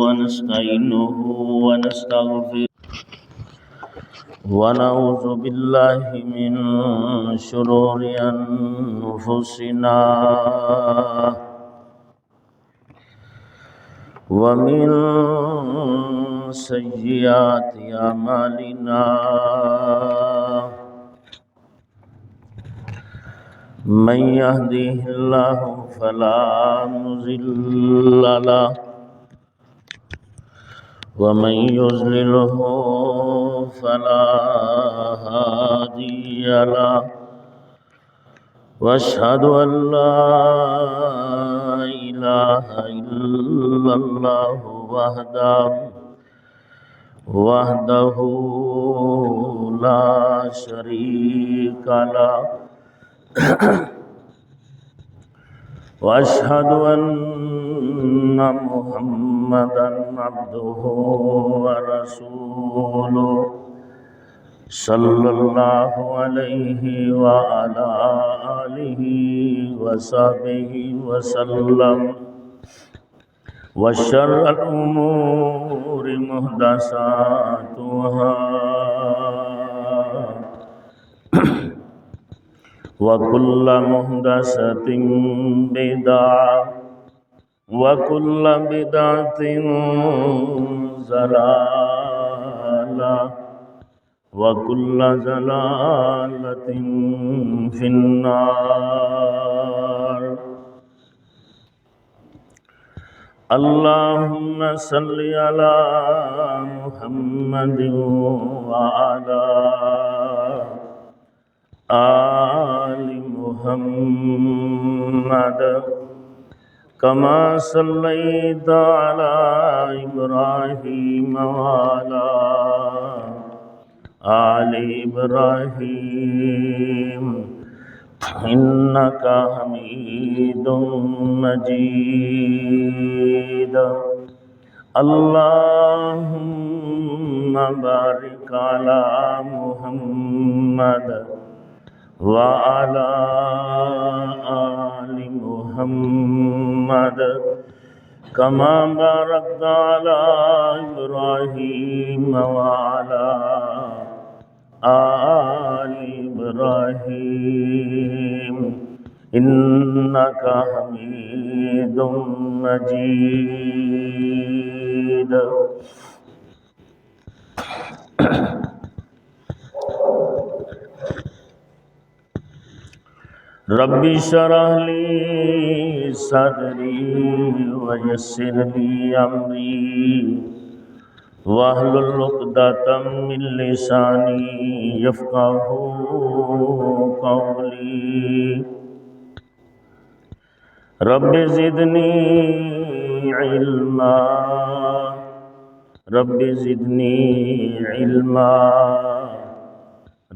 ونستعينه ونستغفره ونعوذ بالله من شرور أنفسنا ومن سيئات أعمالنا من يهده الله فلا مضل له ومن يضلله فلا هادي له واشهد ان لا اله الا الله وحده لا شريك له واشهد ان محمدا عبده ورسوله صلى الله عليه وعلى آله وصحبه وسلم وشر الأمور محدثاتها وكل محدثة بدعة وكل بدعة ضلالة وكل ضلالة في النار اللهم صل على محمد وعلى آل محمد كما صليت على إبراهيم وعلى آل إبراهيم إنك حميد مجيد اللهم بارك على محمد وعلى آل محمد كما باركت على إبراهيم وعلى آل إبراهيم إنك حميد مجيد رب اشرح لي صدري ويسر لي أمري واحلل عقدة من لساني يفقهوا قولي رب زدني علما رب زدني علما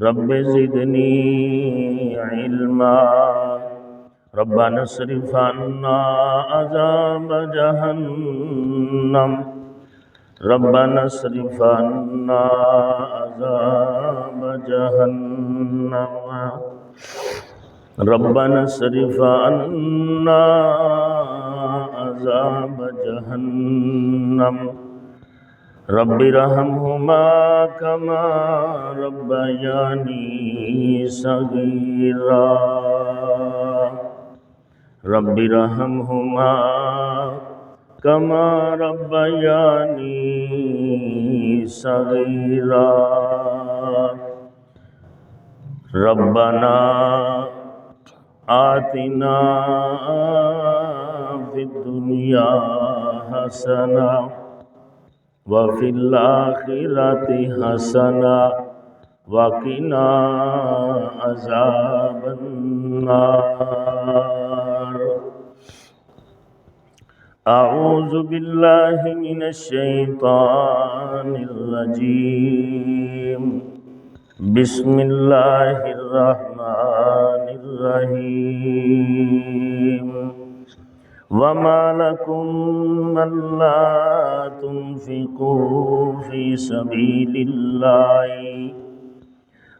رب زدني علما ربنا اصرف عنا عذاب جهنم ربنا اصرف عنا عذاب جهنم ربنا اصرف عنا عذاب جهنم رب ارحمهما كما ربياني صغيرا رب ارحمهما كما ربياني صغيرا ربنا آتنا في الدنيا حسنة وفي الآخرة حسنة وقنا عذاب النار أعوذ بالله من الشيطان الرجيم بسم الله الرحمن الرحيم وما لكم ألا تنفقوا في سبيل الله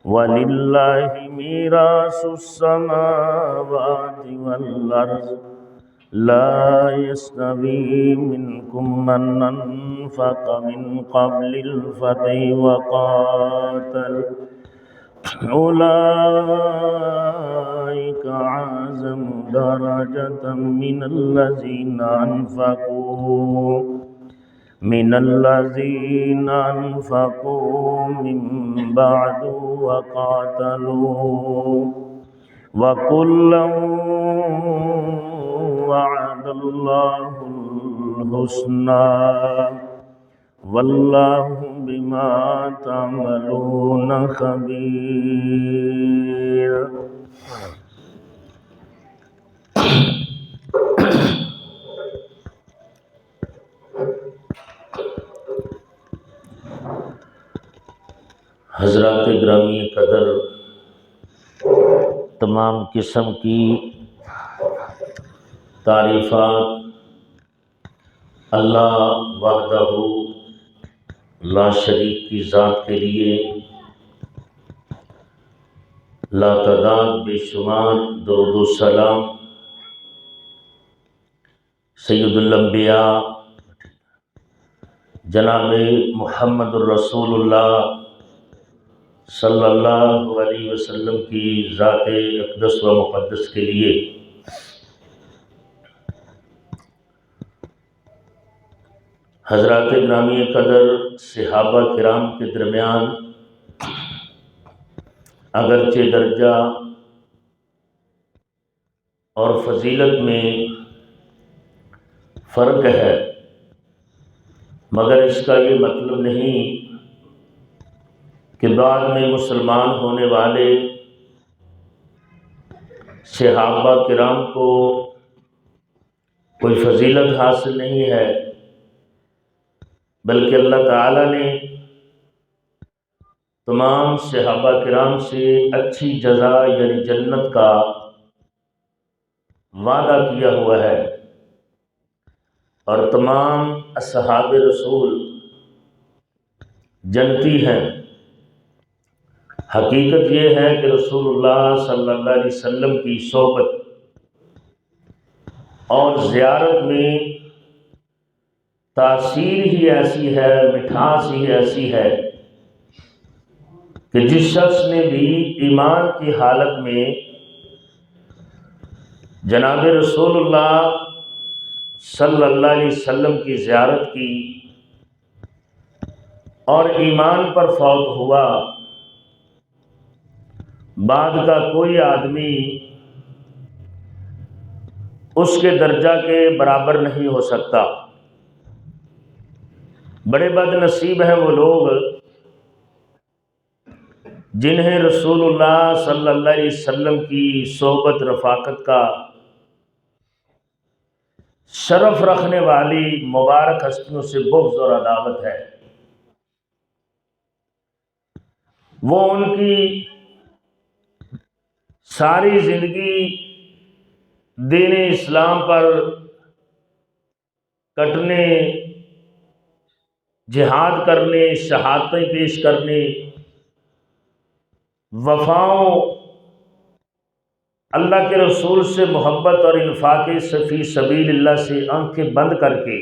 ولله ميراث السماوات والأرض لا يستوي منكم من أنفق من قبل الفتح وقاتل أولئك أعظم درجة من الذين أنفقوا من بعد وقاتلوا وكلا وعد الله الحسنى واللہ بما تعملون خبیر۔ حضرات گرامی قدر، تمام قسم کی تعریفات اللہ وحدہ لا شریک کی ذات کے لیے، لا تعداد بے شمار درود و سلام سید الانبیاء جناب محمد الرسول اللہ صلی اللہ علیہ وسلم کی ذات اقدس و مقدس کے لیے۔ حضرات گرامی قدر، صحابہ کرام کے درمیان اگرچہ درجہ اور فضیلت میں فرق ہے، مگر اس کا یہ مطلب نہیں کہ بعد میں مسلمان ہونے والے صحابہ کرام کو کوئی فضیلت حاصل نہیں ہے، بلکہ اللہ تعالیٰ نے تمام صحابہ کرام سے اچھی جزا یعنی جنت کا وعدہ کیا ہوا ہے، اور تمام اصحاب رسول جنتی ہیں۔ حقیقت یہ ہے کہ رسول اللہ صلی اللہ علیہ وسلم کی صحبت اور زیارت میں تاثیر ہی ایسی ہے، مٹھاس ہی ایسی ہے کہ جس شخص نے بھی ایمان کی حالت میں جناب رسول اللہ صلی اللہ علیہ وسلم کی زیارت کی اور ایمان پر فوت ہوا، بعد کا کوئی آدمی اس کے درجہ کے برابر نہیں ہو سکتا۔ بڑے بد نصیب ہیں وہ لوگ جنہیں رسول اللہ صلی اللہ علیہ وسلم کی صحبت رفاقت کا شرف رکھنے والی مبارک ہستیوں سے بغض اور عداوت ہے۔ وہ ان کی ساری زندگی دین اسلام پر کٹنے، جہاد کرنے، شہادتیں پیش کرنے، وفاؤں، اللہ کے رسول سے محبت اور انفاق فی سبیل اللہ سے آنکھیں بند کر کے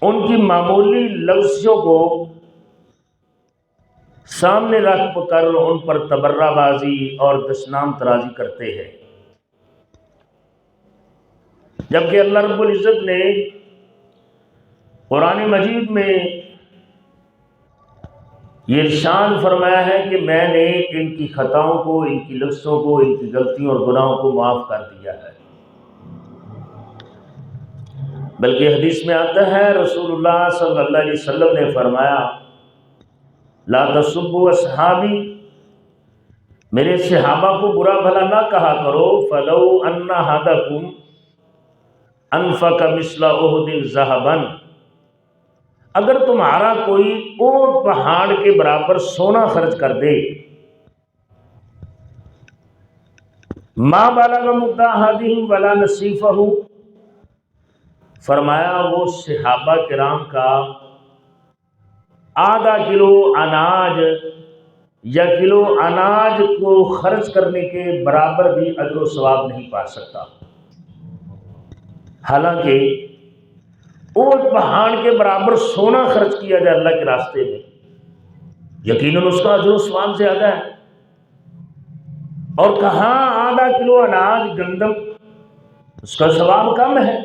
ان کی معمولی لفظوں کو سامنے رکھ کر ان پر تبرہ بازی اور دشنام ترازی کرتے ہیں، جبکہ اللہ رب العزت نے قرآن مجید میں یہ ارشاد فرمایا ہے کہ میں نے ان کی خطاؤں کو، ان کی لفظوں کو، ان کی غلطیوں اور گناہوں کو معاف کر دیا ہے۔ بلکہ حدیث میں آتا ہے رسول اللہ صلی اللہ علیہ وسلم نے فرمایا لا تسبوا اصحابی، میرے صحابہ کو برا بھلا نہ کہا کرو، فلو ان احدکم انفق مثل احد ذهبا، اگر تمہارا کوئی اونٹ پہاڑ کے برابر سونا خرچ کر دے، ما بلغ مد احدہم ولا نصیفہ، فرمایا وہ صحابہ کرام کا آدھا کلو اناج یا کلو اناج کو خرچ کرنے کے برابر بھی اجر و ثواب نہیں پا سکتا۔ حالانکہ اونٹ پہاڑ کے برابر سونا خرچ کیا جائے اللہ کے راستے میں، یقیناً اس کا اجر و ثواب زیادہ ہے۔ اور کہاں آدھا کلو اناج گندم، اس کا ثواب کم ہے،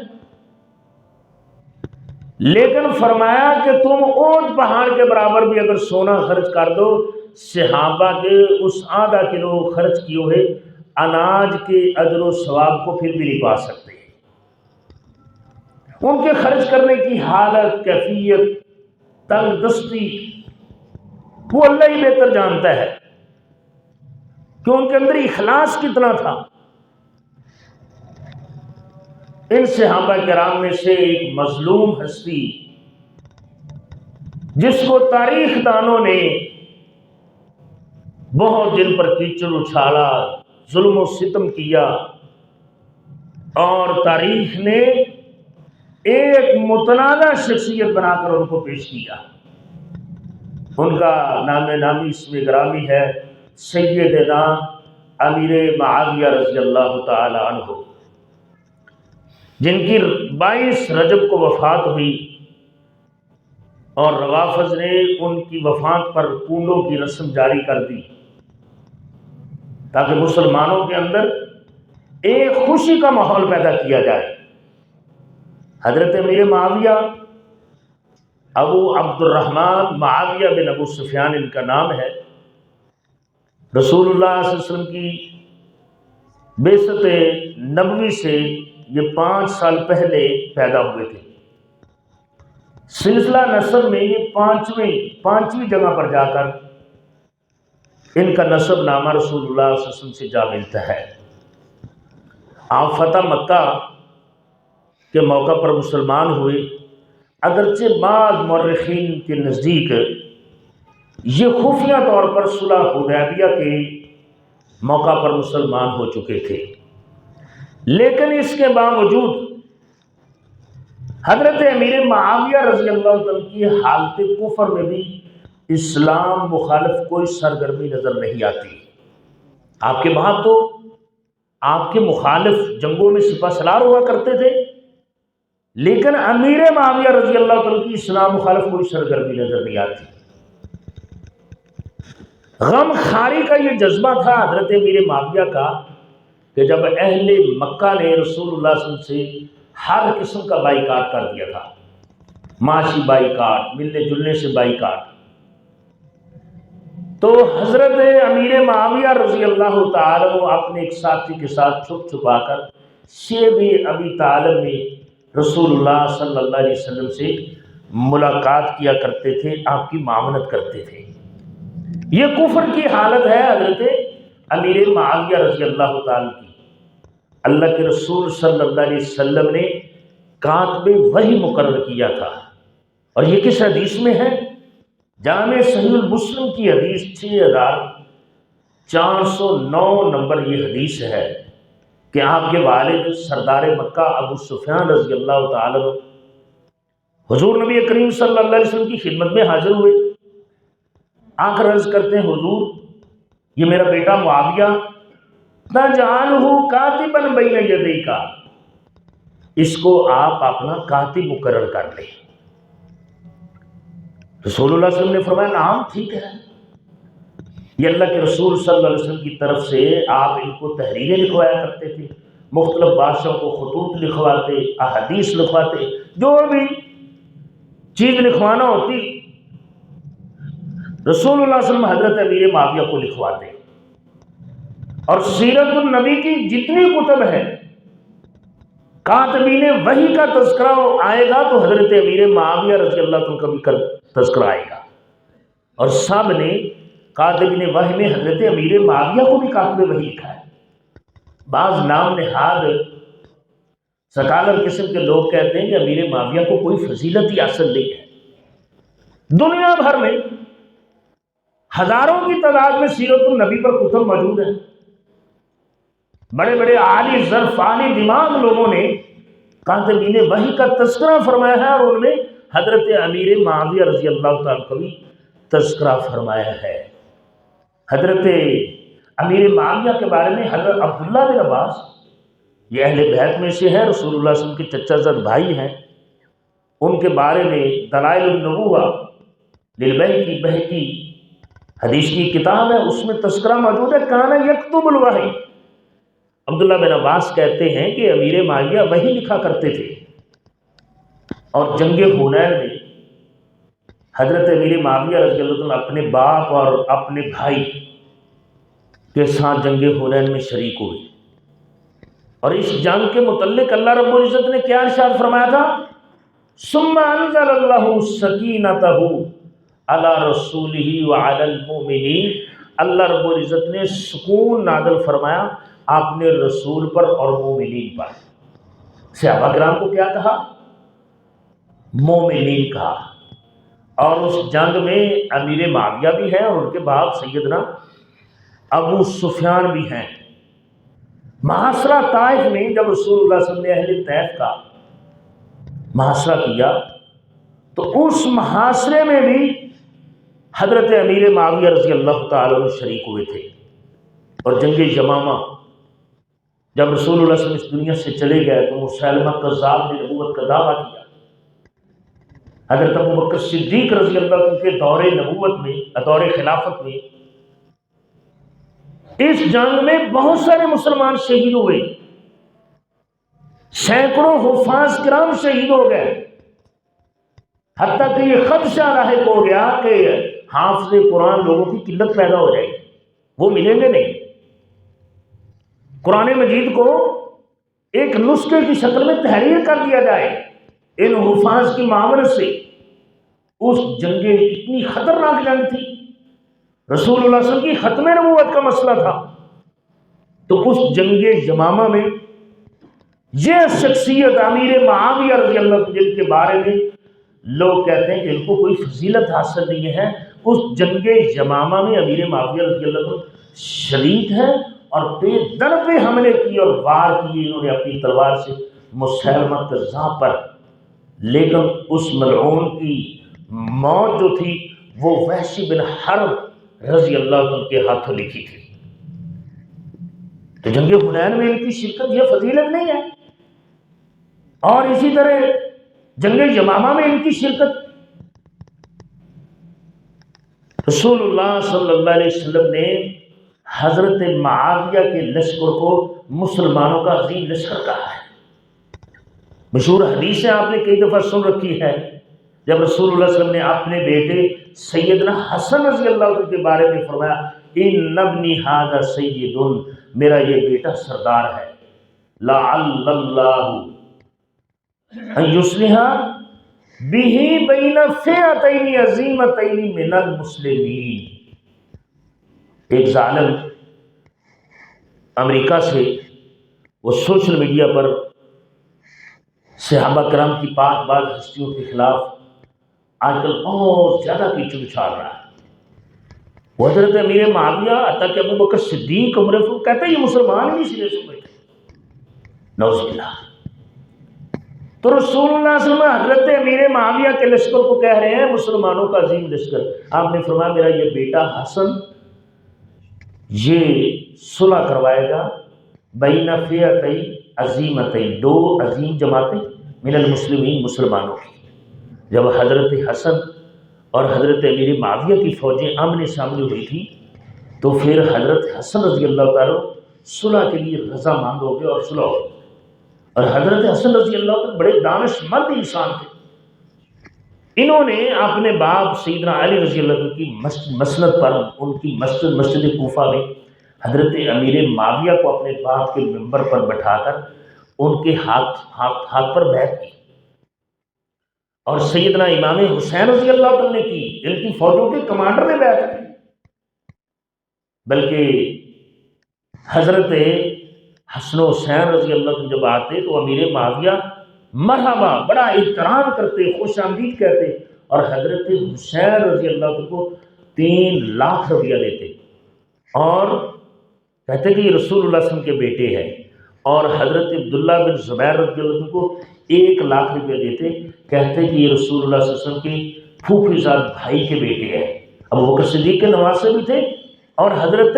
لیکن فرمایا کہ تم اونٹ پہاڑ کے برابر بھی اگر سونا خرچ کر دو، صحابہ کے اس آدھا کلو خرچ کیے ہوئے اناج کے اجر و ثواب کو پھر بھی نہیں پا سکتے۔ ان کے خرچ کرنے کی حالت، کیفیت، تنگ دستی وہ اللہ ہی بہتر جانتا ہے کہ ان کے اندر اخلاص کتنا تھا۔ ان صحابہ کرام میں سے ایک مظلوم ہستی جس کو تاریخ دانوں نے بہت دن پر کیچڑ اچھالا، ظلم و ستم کیا، اور تاریخ نے ایک متنازع شخصیت بنا کر ان کو پیش کیا۔ ان کا نام نامی اسم گرامی ہے سیدنا امیر معاویہ رضی اللہ تعالی عنہ، جن کی 22 رجب کو وفات ہوئی، اور روافض نے ان کی وفات پر کنڈوں کی رسم جاری کر دی تاکہ مسلمانوں کے اندر ایک خوشی کا ماحول پیدا کیا جائے۔ حضرت امیر معاویہ ابو عبد الرحمن معاویہ بن ابو سفیان ان کا نام ہے۔ رسول اللہ صلی اللہ علیہ وسلم کی بعثت نبوی سے یہ 5 سال پہلے پیدا ہوئے تھے۔ سلسلہ نسب میں یہ پانچویں جگہ پر جا کر ان کا نسب نامہ رسول اللہ صلی اللہ علیہ وسلم سے جا ملتا ہے۔ آپ فتح مکہ کے موقع پر مسلمان ہوئے، اگرچہ بعض مورخین کے نزدیک یہ خفیہ طور پر صلح حدیبیہ کے موقع پر مسلمان ہو چکے تھے، لیکن اس کے باوجود حضرت امیر معاویہ رضی اللہ عنہ کی حالت کفر میں بھی اسلام مخالف کوئی سرگرمی نظر نہیں آتی۔ آپ کے بعد تو آپ کے مخالف جنگوں میں سپہ سالار ہوا کرتے تھے، لیکن امیر معاویہ رضی اللہ عنہ کی اسلام مخالف کوئی سرگرمی نظر نہیں آتی۔ غم خاری کا یہ جذبہ تھا حضرت امیر معاویہ کا کہ جب اہل مکہ نے رسول اللہ صلی اللہ علیہ وسلم سے ہر قسم کا بائیکاٹ کر دیا تھا، معاشی بائیکاٹ، ملنے جلنے سے بائیکاٹ، تو حضرت امیر معاویہ رضی اللہ تعالیٰ عنہ اپنے ایک ساتھی کے ساتھ چھپ چھپا کر شیب ابی طالب میں رسول اللہ صلی اللہ علیہ وسلم سے ملاقات کیا کرتے تھے، آپ کی معاونت کرتے تھے۔ یہ کفر کی حالت ہے حضرت امیر معاویہ رضی اللہ تعالیٰ کی۔ اللہ کے رسول صلی اللہ علیہ وسلم نے کاتب وحی مقرر کیا تھا، اور یہ کس حدیث میں ہے؟ جامع صحیح المسلم کی حدیث 6409 نمبر یہ حدیث ہے کہ آپ کے والد سردار مکہ ابو سفیان رضی اللہ تعالیٰ عنہ حضور نبی کریم صلی اللہ علیہ وسلم کی خدمت میں حاضر ہوئے، آ کر عرض کرتے ہیں حضور یہ میرا بیٹا معاویہ تجعلہ کاتبا بین یدیک، اس کو آپ اپنا کاتب مقرر کر لیں۔ رسول اللہ صلی اللہ علیہ وسلم نے فرمایا نعم ٹھیک ہے۔ یہ اللہ کے رسول صلی اللہ علیہ وسلم کی طرف سے آپ ان کو تحریریں لکھوایا کرتے تھے، مختلف بادشاہوں کو خطوط لکھواتے، احادیث لکھواتے، جو بھی چیز لکھوانا ہوتی رسول اللہ صلی اللہ علیہ وسلم حضرت امیر معاویہ کو لکھواتے۔ اور سیرت النبی کی جتنی کتب ہے کاتبین وحی کا تذکرہ آئے گا تو حضرت امیر معاویہ رضی اللہ عنہ کا بھی تذکرہ آئے گا، اور سب نے کاتبین وحی میں حضرت امیر معاویہ کو بھی کاتب وحی لکھا ہے۔ بعض نام نہاد سکالر قسم کے لوگ کہتے ہیں کہ امیر معاویہ کو کوئی فضیلت ہی حاصل نہیں ہے۔ دنیا بھر میں ہزاروں کی تعداد میں سیرت النبی پر کتب موجود ہیں، بڑے بڑے عالی ظرف عالی دماغ لوگوں نے کاتبین وحی کا تذکرہ فرمایا ہے، اور ان میں حضرت امیر معاویہ رضی اللہ تعالیٰ کا بھی تذکرہ فرمایا ہے۔ حضرت امیر معاویہ کے بارے میں حضرت عبداللہ بن عباس یہ اہل بیت میں سے ہیں، رسول اللہ صلی اللہ علیہ وسلم کے چچا زاد بھائی ہیں۔ ان کے بارے میں دلائل النبوہ للبیہقی، بہقی حدیث کی کتاب ہے، اس میں تذکرہ موجود ہے، کانا یکتب الوحی۔ عبداللہ بن عباس کہتے ہیں کہ امیر معاویہ وحی لکھا کرتے تھے، اور جنگ حنین میں حضرت امیر معاویہ رضی اللہ عنہ اپنے باپ اور اپنے بھائی کے ساتھ جنگ حنین میں شریک ہوئے، اور اس جنگ کے متعلق اللہ رب العزت نے کیا ارشاد فرمایا تھا؟ ثم انزل اللہ سکینتہ علی رسولہ وعلی المؤمنین۔ اللہ رب العزت نے سکون نازل فرمایا اپنے رسول پر اور مومنین پر۔ صحابہ کرام کو کیا کہا؟ مومنین کہا۔ اور اس جنگ میں امیر معاویہ بھی ہیں اور ان کے باپ سیدنا ابو سفیان بھی ہیں۔ محاصرہ طائف میں جب رسول اللہ صلی اللہ علیہ وسلم نے اہل طائف کا محاصرہ کیا تو اس محاصرے میں بھی حضرت امیر معاویہ رضی اللہ تعالیٰ عنہ شریک ہوئے تھے۔ اور جنگ یمامہ جب رسول اللہ صلی اللہ علیہ وسلم اس دنیا سے چلے گئے تو مسیلمہ کذاب نے نبوت کا دعویٰ کیا۔ حضرت ابوبکر صدیق رضی اللہ عنہ کے دور نبوت میں، دور خلافت میں، اس جنگ میں بہت سارے مسلمان شہید ہوئے، سینکڑوں حفاظ کرام شہید ہو گئے، حتیٰ کہ یہ خدشہ لاحق ہو گیا کہ حافظ قرآن لوگوں کی قلت پیدا ہو جائے گی، وہ ملیں گے نہیں۔ قرآن مجید کو ایک نسخے کی شکل میں تحریر کر دیا جائے ان حفاظ کی معاونت سے۔ اس جنگ اتنی خطرناک جنگ تھی، رسول اللہ صلی اللہ علیہ وسلم کی ختم نبوت کا مسئلہ تھا، تو اس جنگ یمامہ میں یہ شخصیت امیر معاویہ رضی اللہ عنہ جن کے بارے میں لوگ کہتے ہیں کہ ان کو کوئی فضیلت حاصل نہیں ہے، اس جنگ یمامہ میں امیر معاویہ رضی اللہ عنہ شریک ہے اور بے در پہ حملے کیے اور وار کیے انہوں نے اپنی تلوار سے مسیلمہ کذاب پر، لیکن اس ملعون کی موت جو تھی وہ وحشی بن حرب رضی اللہ عنہ کے ہاتھوں لکھی تھی۔ تو جنگ حنین میں ان کی شرکت یہ فضیلت نہیں ہے، اور اسی طرح جنگ یمامہ میں ان کی شرکت۔ رسول اللہ صلی اللہ علیہ وسلم نے حضرت معاویہ کے لشکر کو مسلمانوں کا عظیم لشکر کہا ہے۔ مشہور حدیث ہے، آپ نے کئی دفعہ سن رکھی ہے، جب رسول اللہ صلی اللہ علیہ وسلم نے اپنے بیٹے سیدنا حسن رضی اللہ عنہ کے بارے میں فرمایا ان ابنی ھذا سید، میرا یہ بیٹا سردار ہے، لعل اللہ ان یصلح بہ بین فئتین عظیمتین من المسلمین۔ ایک ظالم امریکہ سے وہ سوشل میڈیا پر صحابہ کرام کی پاک باز ہستیوں کے خلاف آج کل بہت زیادہ کیچڑ اچھال رہا ہے۔ وہ حضرت امیر معاویہ حتیٰ کہ ابوبکر صدیق عمر فاروق کہتے ہیں یہ مسلمان ہی اس لیے سن رہے تھے، نعوذ باللہ۔ تو رسول اللہ صلی اللہ علیہ وسلم حضرت امیر معاویہ کے لشکر کو کہہ رہے ہیں مسلمانوں کا عظیم لشکر۔ آپ نے فرمایا میرا یہ بیٹا حسن یہ صلح کروائے گا بین فئتین عظیمتین، دو عظیم جماعتیں من المسلمین، مسلمانوں کی۔ جب حضرت حسن اور حضرت امیر معاویہ کی فوجیں آمنے سامنے ہوئی تھی تو پھر حضرت حسن رضی اللہ تعالیٰ صلح کے لیے رضامند ہو گئے اور صلح ہو گئی۔ اور حضرت حسن رضی اللہ تعالیٰ بڑے دانش مند انسان تھے، انہوں نے اپنے باپ سیدنا علی رضی اللہ عنہ کی مسند پر، ان کی مسجد کوفہ میں حضرت امیر معاویہ کو اپنے باپ کے ممبر پر بٹھا کر ان کے ہاتھ پر بیعت کی، اور سیدنا امام حسین رضی اللہ عنہ نے کی، ان کی فوجوں کے کمانڈر نے بیعت کی۔ بلکہ حضرت حسن و حسین رضی اللہ عنہ جب آتے تو امیر معاویہ مرحبا بڑا احترام کرتے، خوش آمدید کہتے، اور حضرت حسین رضی اللہ عنہ کو 3 لاکھ روپیہ دیتے اور کہتے کہ یہ رسول اللہ صلی اللہ علیہ وسلم کے بیٹے ہیں، اور حضرت عبداللہ بن زبیر رضی اللہ عنہ کو 1 لاکھ روپیہ دیتے، کہتے کہ یہ رسول اللہ صلی اللہ علیہ وسلم کے پھوپھی زاد بھائی کے بیٹے ہیں۔ ابوبکر صدیق کے نواسے بھی تھے، اور حضرت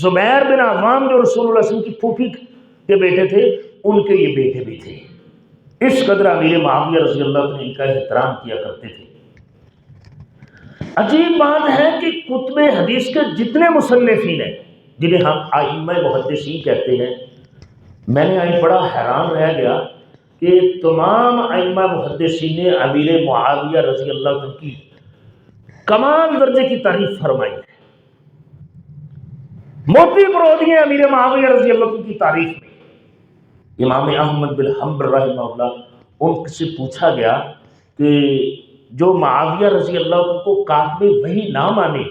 زبیر بن عوام جو رسول اللہ صلی اللہ علیہ وسلم کی پھوپھی کے بیٹے تھے ان کے یہ بیٹے بھی تھے. اس قدر امیر معاویہ رضی اللہ عنہ ان کا احترام کیا کرتے تھے. عجیب بات ہے کہ کتب حدیث کے جتنے مصنفین ہیں جنہیں ہم ائمہ محدثین کہتے ہیں، میں نے آج بڑا حیران رہ گیا کہ تمام ائمہ محدثین نے امیر معاویہ رضی اللہ عنہ کی کمال درجے کی تعریف فرمائی ہے. موتی پرودی ہیں امیر معاویہ رضی اللہ عنہ کی تعریف میں. امام احمد بن حنبل رحمہ اللہ، ان سے پوچھا گیا کہ جو معاویہ رضی اللہ عنہ کو کاتب وحی نہ مانے،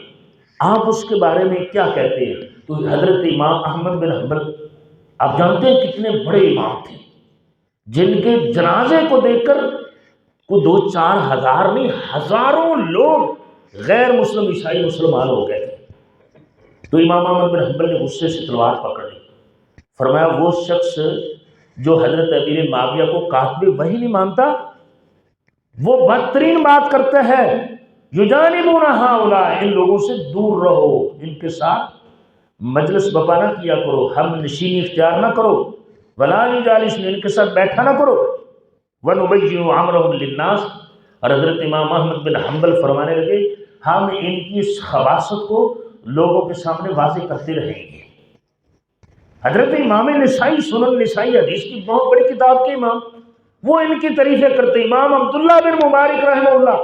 آپ اس کے بارے میں کیا کہتے ہیں؟ تو حضرت امام احمد بن حنبل، آپ جانتے ہیں کتنے بڑے امام تھے، جن کے جنازے کو دیکھ کر کو 2-4 ہزار نہیں، ہزاروں لوگ غیر مسلم عیسائی مسلمان ہو گئے تھے. تو امام احمد بن حنبل نے غصے سے تلوار پکڑ لی. فرمایا وہ شخص جو حضرت امیر معاویہ کو کاتب وحی نہیں مانتا، وہ بدترین بات کرتا ہے. یجانبون ہؤلاء، ان لوگوں سے دور رہو، ان کے ساتھ مجلس بپا نہ کیا کرو، ہم نشینی اختیار نہ کرو. ولا یجالسون، ان کے ساتھ بیٹھا نہ کرو. ونبین امرهم للناس، اور حضرت امام احمد بن حنبل فرمانے لگے ہم ان کی اس خباثت کو لوگوں کے سامنے واضح کرتے رہیں گے. حضرت امام نسائی، سنن نسائی حدیث کی بہت بڑی کتاب کے امام، وہ ان کی تعریفیں کرتے. امام عبداللہ بن مبارک رحمہ اللہ،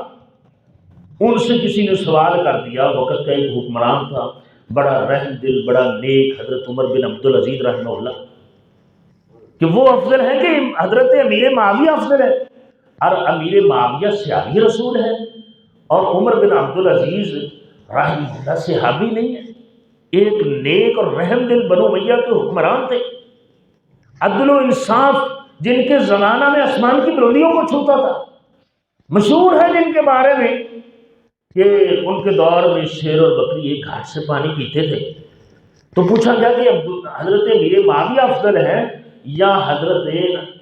ان سے کسی نے سوال کر دیا، وقت کا ایک حکمران تھا بڑا رحم دل، بڑا نیک، حضرت عمر بن عبدالعزیز رحمہ اللہ، کہ وہ افضل ہے کہ حضرت امیر معاویہ افضل ہے؟ اور امیر معاویہ صحابی رسول ہے اور عمر بن عبدالعزیز رحمہ اللہ صحابی نہیں ہے. ایک نیک اور رحم دل بنو امیہ کے حکمران تھے، عدل و انصاف، جن کے زمانہ میں آسمان کی بلندیوں کو چھوتا تھا. مشہور ہے جن کے بارے میں کہ ان کے دور میں شیر اور بکری ایک گھاٹ سے پانی پیتے تھے. تو پوچھا گیا کہ حضرت امیر معاویہ افضل ہے یا حضرت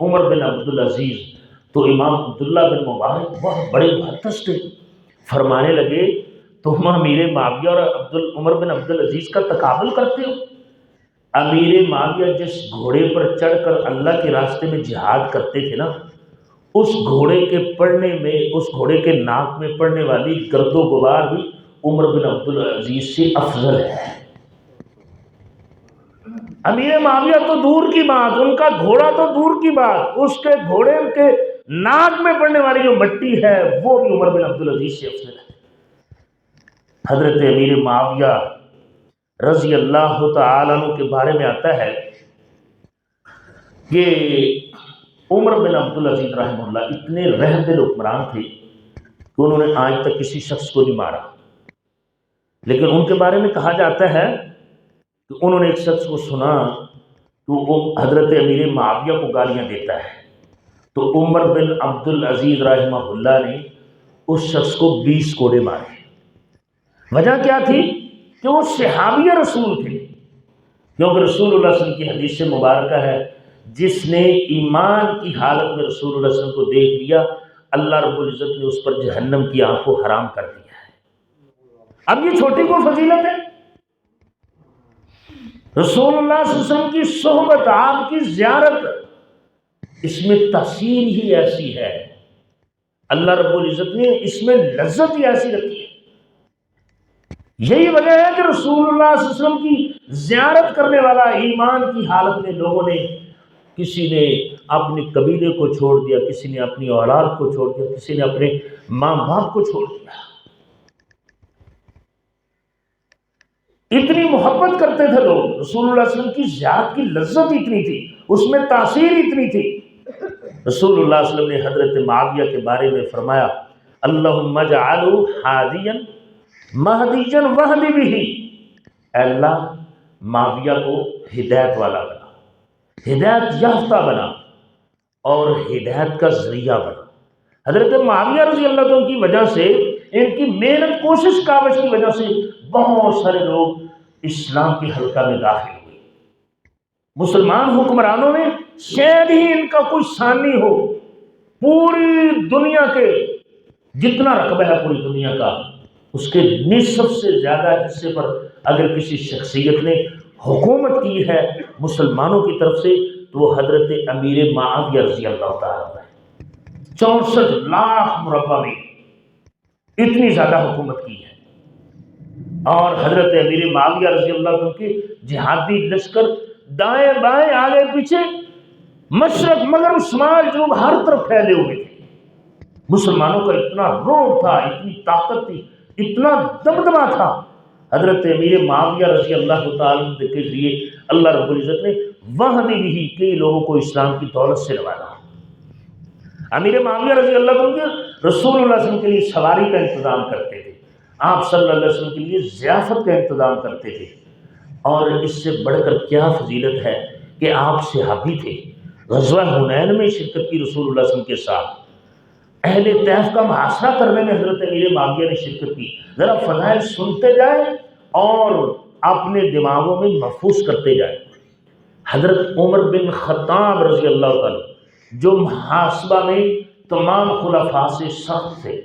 عمر بن عبدالعزیز؟ تو امام عبداللہ بن مبارک بہت بڑے محدث تھے، فرمانے لگے تم امیر معاویہ اور عمر بن عبدالعزیز کا تقابل کرتے ہو. امیر معاویہ جس گھوڑے پر چڑھ کر اللہ کے راستے میں جہاد کرتے تھے نا، اس گھوڑے کے پڑنے میں، اس گھوڑے کے ناک میں پڑنے والی گرد و غبار بھی عمر بن عبدالعزیز سے افضل ہے. امیر معاویہ تو دور کی بات، ان کا گھوڑا تو دور کی بات، اس کے گھوڑے کے ناک میں پڑنے والی جو مٹی ہے وہ بھی عمر بن عبدالعزیز سے افضل ہے. حضرت امیر معاویہ رضی اللہ تعالی عنہ کے بارے میں آتا ہے کہ عمر بن عبدالعزیز رحمہ اللہ اتنے رحم دل حکمران تھے کہ انہوں نے آج تک کسی شخص کو نہیں مارا. لیکن ان کے بارے میں کہا جاتا ہے کہ انہوں نے ایک شخص کو سنا تو وہ حضرت امیر معاویہ کو گالیاں دیتا ہے، تو عمر بن عبدالعزیز رحمہ اللہ نے اس شخص کو 20 کوڑے مارے. وجہ کیا تھی؟ کہ وہ صحابی رسول تھے. کیونکہ رسول اللہ صلی اللہ علیہ وسلم کی حدیث سے مبارکہ ہے، جس نے ایمان کی حالت میں رسول اللہ صلی اللہ علیہ وسلم کو دیکھ لیا، اللہ رب العزت نے اس پر جہنم کی آگ کو حرام کر دیا ہے. اب یہ چھوٹی کو فضیلت ہے؟ رسول اللہ صلی اللہ علیہ وسلم کی صحبت، آپ کی زیارت، اس میں تاثیر ہی ایسی ہے، اللہ رب العزت نے اس میں لذت ہی ایسی رکھی ہے. یہی وجہ ہے کہ رسول اللہ صلی اللہ علیہ وسلم کی زیارت کرنے والا ایمان کی حالت میں لوگوں نے، کسی نے اپنے قبیلے کو چھوڑ دیا، کسی نے اپنی اولاد کو چھوڑ دیا، کسی نے اپنے ماں باپ کو چھوڑ دیا. اتنی محبت کرتے تھے لوگ، رسول اللہ صلی اللہ علیہ وسلم کی زیارت کی لذت اتنی تھی، اس میں تاثیر اتنی تھی. رسول اللہ صلی اللہ علیہ وسلم نے حضرت معاویہ کے بارے میں فرمایا اللہم اجعلہ ہادیا مہدیا واہد بہ، اے اللہ معاویہ کو ہدایت والا بنا، ہدایت یافتہ بنا اور ہدایت کا ذریعہ بنا. حضرت معاویہ رضی اللہ عنہ کی وجہ سے، ان کی محنت کوشش کاوش کی وجہ سے بہت سارے لوگ اسلام کی حلقہ میں داخل ہوئے. مسلمان حکمرانوں میں شاید ہی ان کا کوئی ثانی ہو، پوری دنیا کے جتنا رقبہ ہے پوری دنیا کا، اس کے نصف سے زیادہ حصے پر اگر کسی شخصیت نے حکومت کی ہے مسلمانوں کی طرف سے، تو وہ حضرت امیر معاویہ رضی اللہ تعالیٰ عنہ ہے۔ 64 لاکھ مربع میں اتنی زیادہ حکومت کی ہے، اور حضرت امیر معاویہ رضی اللہ عنہ کے جہادی لشکر دائیں بائیں آگے پیچھے مشرق مغرب شمال جنوب ہر طرف پھیلے ہوئے تھے۔ مسلمانوں کا اتنا روب تھا، اتنی طاقت تھی، اتنا دبدبہ تھا، حضرت امیر معاویہ رضی اللہ تعالیٰ عنہ کے ذریعے اللہ رب العزت نے وہاں بھی کئی لوگوں کو اسلام کی دولت سے نوازا۔ امیر معاویہ رضی اللہ عنہ کے رسول اللہ صلی اللہ علیہ وسلم کے لیے سواری کا انتظام کرتے تھے، آپ صلی اللہ علیہ وسلم کے لیے ضیافت کا انتظام کرتے تھے، اور اس سے بڑھ کر کیا فضیلت ہے کہ آپ صحابی تھے، غزوہ حنین میں شرکت کی رسول اللہ صلی اللہ علیہ وسلم کے ساتھ، اہل طیف کا محاصرہ کرنے میں حضرت امیر معاویہ نے شرکت کی۔ ذرا فضائل سنتے جائیں اور اپنے دماغوں میں محفوظ کرتے جائیں۔ حضرت عمر بن خطاب رضی اللہ تعالیٰ جو محاسبہ میں تمام خلفاء سے سخت تھے،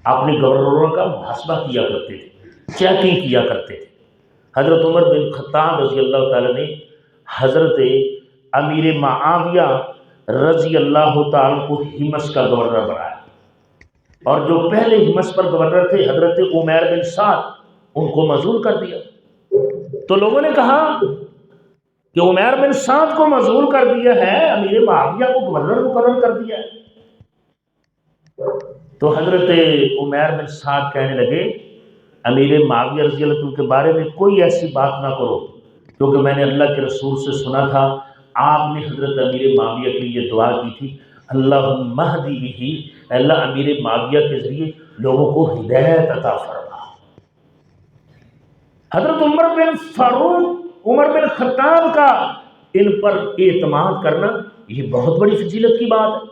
اپنے گورنروں کا محاسبہ کیا کرتے تھے، چیکنگ کیا کرتے تھے، حضرت عمر بن خطاب رضی اللہ تعالیٰ نے حضرت امیر معاویہ رضی اللہ تعالیٰ کو ہمس کا گورنر بنایا، اور جو پہلے ہمس پر گورنر تھے حضرت عمیر بن سعد، ان کو معزول کر دیا۔ تو لوگوں نے کہا کہ عمیر بن سعد کو معزول کر دیا ہے، امیر معاویہ کو گورنر مقرر کر دیا ہے۔ تو حضرت عمیر بن سعد کہنے لگے امیر معاویہ رضی اللہ عنہ کے بارے میں کوئی ایسی بات نہ کرو، کیونکہ میں نے اللہ کے رسول سے سنا تھا آپ نے حضرت امیر معاویہ کے لیے دعا کی تھی، اللہم اہدی بہ، اللہ امیر معاویہ کے ذریعے لوگوں کو ہدایت عطا فرما۔ حضرت عمر بن فاروق، عمر بن خطاب کا ان پر اعتماد کرنا یہ بہت بڑی فضیلت کی بات ہے۔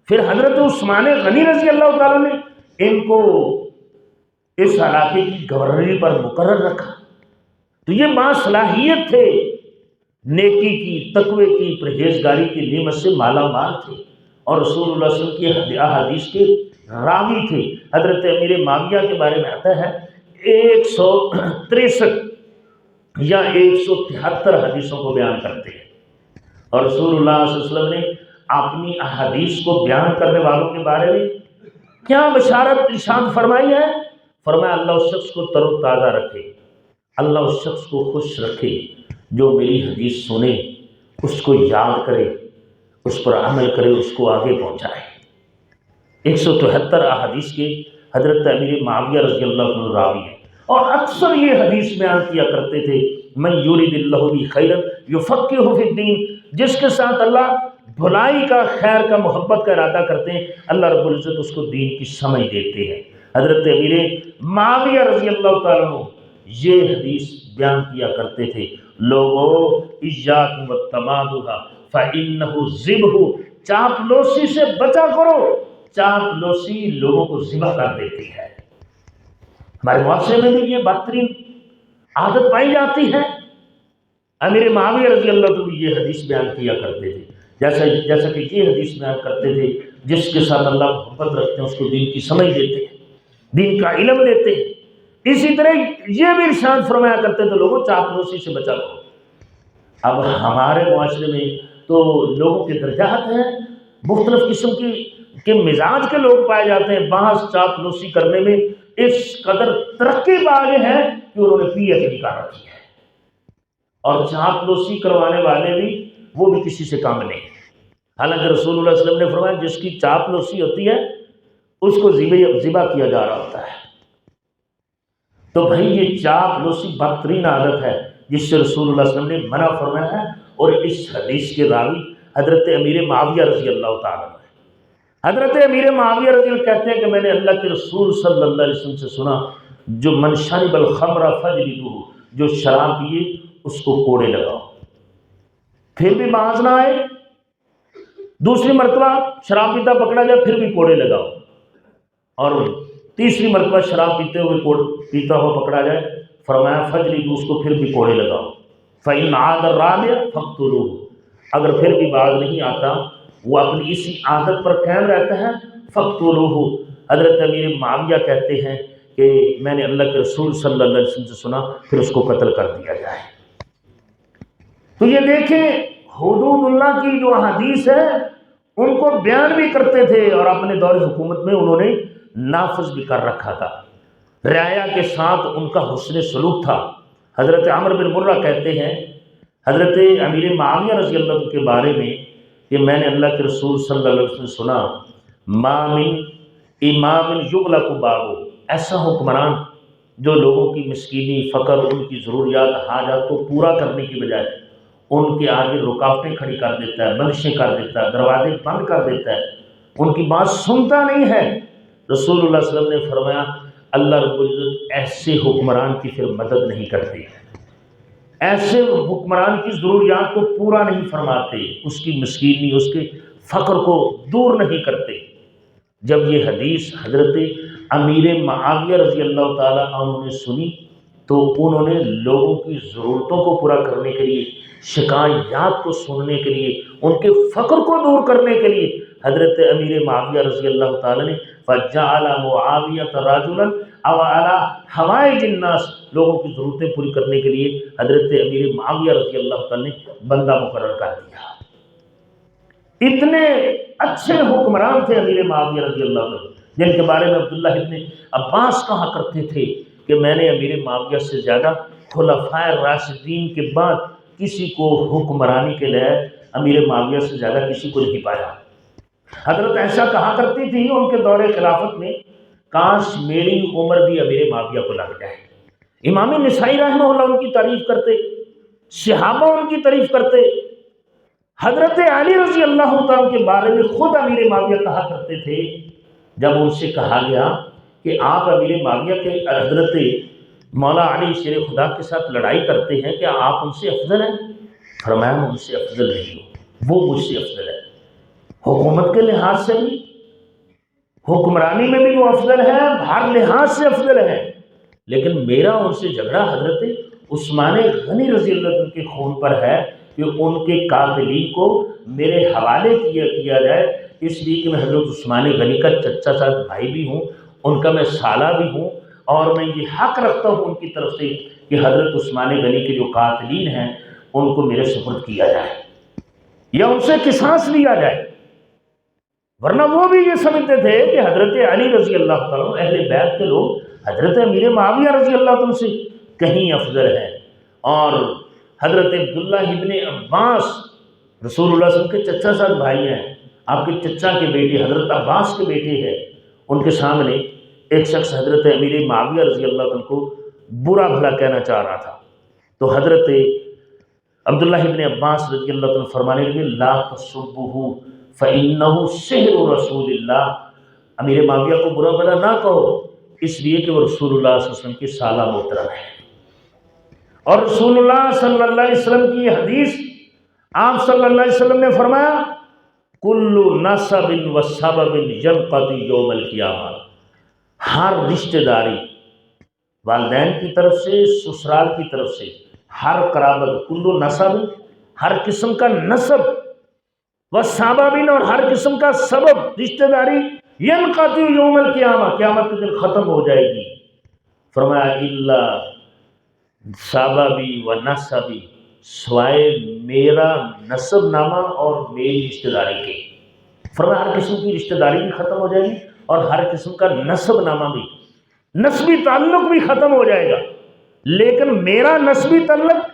پھر حضرت عثمان غنی رضی اللہ تعالیٰ نے ان کو اس علاقے کی گورنری پر مقرر رکھا، تو یہ باصلاحیت تھے، نیکی کی، تقوی کی، پرہیزگاری کی نعمت سے مالا مال تھے، اور رسول اللہ صلی اللہ علیہ وسلم کی احادیث کے راوی تھے۔ حضرت امیر معاویہ کے بارے میں آتا ہے 163 یا 173 حدیثوں کو بیان کرتے ہیں، اور رسول اللہ صلی اللہ علیہ وسلم نے اپنی احادیث کو بیان کرنے والوں کے بارے میں کیا بشارت ارشاد فرمائی ہے؟ فرمایا اللہ اس شخص کو تر و تازہ رکھے، اللہ اس شخص کو خوش رکھے جو میری حدیث سنے، اس کو یاد کرے، اس پر عمل کرے، اس کو آگے پہنچائے۔ 173 احادیث کے حضرت امیر معاویہ رضی اللہ عنہ راوی ہیں، اور اکثر یہ حدیث بیان کیا کرتے تھے من یرید اللہ بہ خیرا یفقہہ فی الدین، جس کے ساتھ اللہ بھلائی کا، خیر کا، محبت کا ارادہ کرتے ہیں، اللہ رب العزت اس کو دین کی سمجھ دیتے ہیں۔ حضرت امیر معاویہ رضی اللہ تعالیٰ عنہ یہ حدیث بیان کیا کرتے تھے، لوگو ایاکم والتمادہ فإنہ ذبح، چاپلوسی سے بچا کرو، چاپلوسی لوگوں کو ذبح کر دیتی ہے۔ ہمارے معاشرے میں بھی یہ بدترین عادت پائی جاتی ہے۔ امیر معاویہ رضی اللہ عنہ یہ حدیث بیان کیا کرتے تھے، جیسا کہ یہ حدیث بیان کرتے تھے، جس کے ساتھ اللہ محبت رکھتے ہیں اس کو دین کی سمجھ دیتے ہیں، دین کا علم دیتے ہیں۔ اسی طرح یہ بھی ارشاد فرمایا کرتے تھے لوگوں چاپلوسی سے بچا کرو۔ اب ہمارے معاشرے میں تو لوگوں کے درجات ہیں، مختلف قسم کے مزاج کے لوگ پائے جاتے ہیں، بعض چاپلوسی کرنے میں اس قدر ترقی پا گئے ہیں کہ انہوں نے پی ایچ ڈی کر رکھی ہے، اور چاپلوسی کروانے والے بھی وہ بھی کسی سے کام نہیں۔ حالانکہ رسول اللہ صلی اللہ علیہ وسلم نے فرمایا جس کی چاپلوسی ہوتی ہے اس کو ذبح کیا جا رہا ہوتا ہے۔ تو بھائی یہ چاپلوسی بدترین عادت ہے جس سے رسول اللہ صلی اللہ علیہ وسلم نے منع فرمایا ہے، اور اس حدیث کے راوی حضرت امیر معاویہ رضی اللہ تعالیٰ عنہ۔ حضرت امیر معاویہ رضی اللہ کہتے ہیں کہ میں نے اللہ کے رسول صلی اللہ علیہ وسلم سے سنا جو من شرب الخمر فجلدوہ، جو شراب پیے اس کو کوڑے لگاؤ۔ پھر بھی باز نہ آئے، دوسری مرتبہ شراب پیتا پکڑا جائے پھر بھی کوڑے لگاؤ، اور تیسری مرتبہ شراب پیتے ہوئے پیتا ہوا پکڑا جائے، فرمایا فجلدوہ، اس کو پھر بھی کوڑے لگاؤ۔ فإن عاد الرابع فاقتلوہ، اگر پھر بھی باز نہیں آتا، وہ اپنی اسی عادت پر قائم رہتا ہے، فاقتلوہ۔ حضرت امیر معاویہ کہتے ہیں کہ میں نے اللہ کے رسول صلی اللہ علیہ وسلم سے سنا، پھر اس کو قتل کر دیا جائے۔ تو یہ دیکھیں حدود اللہ کی جو احادیث ہے ان کو بیان بھی کرتے تھے، اور اپنے دور حکومت میں انہوں نے نافذ بھی کر رکھا تھا۔ رعایا کے ساتھ ان کا حسن سلوک تھا۔ حضرت عمرو بن مرہ کہتے ہیں حضرت امیر معاویہ رضی اللہ عنہ کے بارے میں کہ میں نے اللہ کے رسول صلی اللہ علیہ وسلم سے سنا، ما من امام یغلق بابہ، ایسا حکمران جو لوگوں کی مسکینی، فقر، ان کی ضروریات، حاجات کو پورا کرنے کی بجائے ان کے آگے رکاوٹیں کھڑی کر دیتا ہے، بندشیں کر دیتا ہے، دروازے بند کر دیتا ہے، ان کی بات سنتا نہیں ہے۔ رسول اللہ صلی اللہ علیہ وسلم نے فرمایا اللہ رب العزت ایسے حکمران کی پھر مدد نہیں کرتے، ایسے حکمران کی ضروریات کو پورا نہیں فرماتے، اس کی مسکینی، اس کے فقر کو دور نہیں کرتے۔ جب یہ حدیث حضرت امیر معاویہ رضی اللہ تعالیٰ عنہ نے سنی تو انہوں نے لوگوں کی ضرورتوں کو پورا کرنے کے لیے، شکایات کو سننے کے لیے، ان کے فقر کو دور کرنے کے لیے حضرت امیر معاویہ رضی اللہ تعالیٰ نے فَجَعَلَ مُعَاوِيَةَ رَجُلًا أَوْ عَلَى حَوَائِجِ النَّاسِ، لوگوں کی ضرورتیں پوری کرنے کے لیے حضرت امیر معاویہ رضی اللہ تعالیٰ نے بندہ مقرر کر دیا۔ اتنے اچھے حکمران تھے امیر معاویہ رضی اللہ عنہ، جن کے بارے میں عبداللہ ابن عباس کہا کرتے تھے کہ میں نے امیر معاویہ سے زیادہ خلفائے راشدین کے بعد کسی کو حکمرانی کے لیے امیر معاویہ سے زیادہ کسی کو نہیں پایا۔ حضرت عائشہ کہا کرتی تھی ان کے دور خلافت میں، کاش میری عمر بھی امیر معاویہ کو لگ جائے۔ امام نسائی رحمہ اللہ ان کی تعریف کرتے، صحابہ ان کی تعریف کرتے، حضرت علی رضی اللہ تعالیٰ کے بارے میں خود امیر معاویہ کہا کرتے تھے۔ جب ان سے کہا گیا کہ آپ امیر معاویہ کے حضرت مولا علی شیر خدا کے ساتھ لڑائی کرتے ہیں، کیا آپ ان سے افضل ہیں؟ فرمایا میں ان سے افضل نہیں ہوں، وہ مجھ سے افضل ہے، حکومت کے لحاظ سے بھی، حکمرانی میں بھی وہ افضل ہے، ہر لحاظ سے افضل ہے، لیکن میرا ان سے جھگڑا حضرت عثمان غنی رضی اللہ عنہ کے خون پر ہے کہ ان کے قاتلین کو میرے حوالے کیا جائے، اس لیے کہ میں حضرت عثمان غنی کا چچا ساتھ بھائی بھی ہوں، ان کا میں سالہ بھی ہوں، اور میں یہ حق رکھتا ہوں ان کی طرف سے کہ حضرت عثمان غنی کے جو قاتلین ہیں ان کو میرے سپرد کیا جائے یا ان سے قصاص لیا جائے۔ ورنہ وہ بھی یہ سمجھتے تھے کہ حضرت علی رضی اللہ تعالیٰ اہل بیت کے لوگ حضرت امیر معاویہ رضی اللہ تعالیٰ سے کہیں افضل ہیں، اور حضرت عبداللہ ابن عباس رسول اللہ صلی اللہ علیہ وسلم کے چچا ساتھ بھائی ہیں، آپ کے چچا کے بیٹے حضرت عباس کے بیٹے ہیں، ان کے سامنے ایک شخص حضرت امیر معاویہ رضی اللہ عنہ کو برا بھلا کہنا چاہ رہا تھا، تو حضرت عبداللہ ابن عباس رضی اللہ عنہ فرمانے لگے لا تسبوہ فإنہ سحر رسول اللہ، امیر معاویہ کو برا بھلا نہ کہو اس لیے کہ وہ رسول اللہ صلی اللہ علیہ وسلم کی سالہ محترم ہے، اور رسول اللہ صلی اللہ علیہ وسلم کی حدیث آپ صلی اللہ علیہ وسلم نے فرمایا کل نسب و سبب ینقضی یوم القیامہ، ہر رشتہ داری والدین کی طرف سے، سسرال کی طرف سے، ہر قرابت، کل نسب ہر قسم کا نسب، و سبب اور ہر قسم کا سبب رشتہ داری، ینقضی یوم القیامہ قیامت کے دن ختم ہو جائے گی۔ فرمایا الا سببی و نسبی، سوائے میرا نسب نامہ اور میری رشتہ داری کے۔ فرمایا ہر قسم کی رشتہ داری بھی ختم ہو جائے گی اور ہر قسم کا نسب نامہ بھی، نسبی تعلق بھی ختم ہو جائے گا، لیکن میرا نسبی تعلق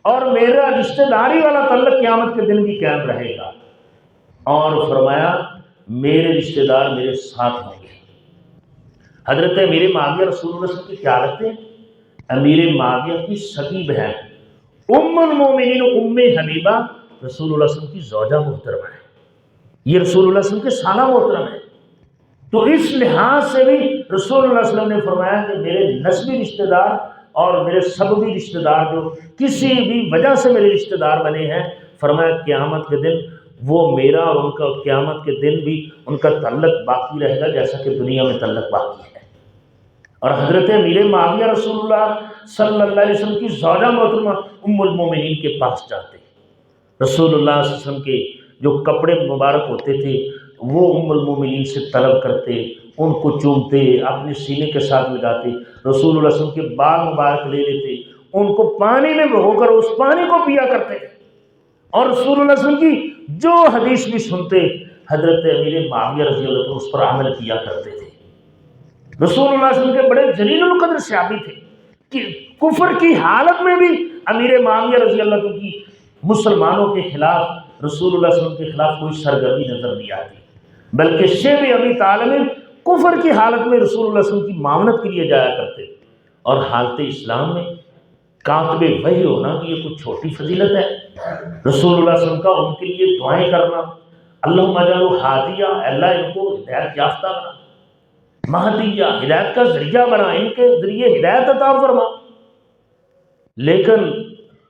اور میرا رشتہ داری والا تعلق قیامت کے دن بھی قائم رہے گا۔ اور فرمایا میرے رشتہ دار میرے ساتھ ہوں گے۔ حضرت امیر معاویہ رسول اللہ صلی اللہ علیہ وسلم کی کیا لگتے ہیں؟ امیر معاویہ کی سگی بہن ام المومنین ام حبیبہ رسول اللہ صلی اللہ علیہ وسلم کی زوجہ محترمہ ہے، یہ رسول اللہ صلی اللہ علیہ وسلم کے سالہ محترم ہے، تو اس لحاظ سے بھی رسول اللہ صلی اللہ علیہ وسلم نے فرمایا کہ میرے نسبی رشتہ دار اور میرے سببی رشتہ دار جو کسی بھی وجہ سے میرے رشتہ دار بنے ہیں، فرمایا قیامت کے دن وہ میرا اور ان کا قیامت کے دن بھی ان کا تعلق باقی رہے گا جیسا کہ دنیا میں تعلق باقی ہے۔ اور حضرت امیر معاویہ رسول اللہ صلی اللہ علیہ وسلم کی زوجہ محترمہ ام المومنین کے پاس جاتے، رسول اللہ صلی اللہ علیہ وسلم کے جو کپڑے مبارک ہوتے تھے وہ ام المومنین سے طلب کرتے، ان کو چومتے، اپنے سینے کے ساتھ لگاتے، رسول اللہ صلی اللہ علیہ وسلم کے بال مبارک لے لیتے، ان کو پانی میں بھگو کر اس پانی کو پیا کرتے، اور رسول اللہ صلی اللہ علیہ وسلم کی جو حدیث بھی سنتے حضرت امیر معاویہ رضی اللہ عنہ اس پر عمل کیا کرتے تھے۔ رسول اللہ صلی اللہ علیہ وسلم کے بڑے جلیل القدر صحابی تھے کہ کفر کی حالت میں بھی امیر معاویہ رضی اللہ عنہ کی مسلمانوں کے خلاف رسول اللہ صلی اللہ علیہ وسلم کے خلاف کوئی سرگرمی نظر نہیں آتی، بلکہ شیب ابی طالب کفر کی حالت میں رسول اللہ صلی اللہ علیہ وسلم کی معاونت کے لیے جایا کرتے تھے۔ اور حالت اسلام میں کاتب وحی ہونا کہ یہ کچھ چھوٹی فضیلت ہے؟ رسول اللہ صلی اللہ علیہ وسلم کا ان کے لیے دعائیں کرنا، اللہم اجعلہ ہادیہ، اللہ ان کو ہدایت یافتہ بنا، مہدیہ، ہدایت کا ذریعہ بنا، ان کے ذریعے ہدایت عطا فرما۔ لیکن